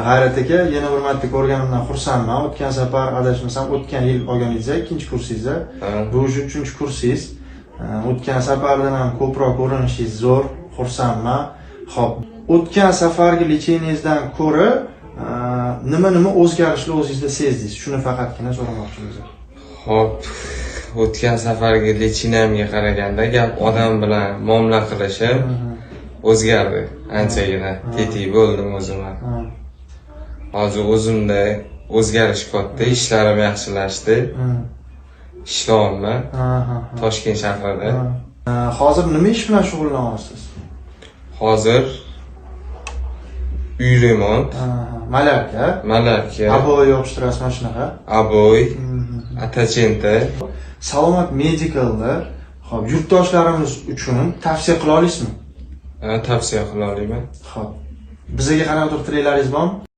G'ayrat aka, yana bir marta ko'rganimdan xursandman. O'tgan safar adashmasam, o'tgan yil olganingizda, ikkinchi kursingizda. Bu 3-chi kursingiz. O'tgan safardan ham ko'proq ko'rinishingiz zo'r, xursandman. Xo'p, o'tgan safargi licheniyangizdan ko'ra nima o'zgarishni o'zingizda sezdingiz? Shuni faqatgina so'ramoqchimiz. Xo'p, o'tgan safargi lichinamga qaraganda gap odam bilan muomala qilishim o'zgardi. Anchagina tetik bo'ldim o'zimga. Hozir o'zimda o'zgarish katta, ishlarim yaxshilashdi. Ishlayapman Toshkent shahrida. Hozir nima ish bilan shug'ullanyapsiz? Hozir uy remont, malarka, Aboy yopishtirasiz, mana shunaqa. aboy, atachenta. Salomat Medical'da hop yurtdoshlarimiz uchun tavsiya qila olasizmi? Tavsiya qila olaman. Hop. Bizga qanaqa tilaklaringiz bormi?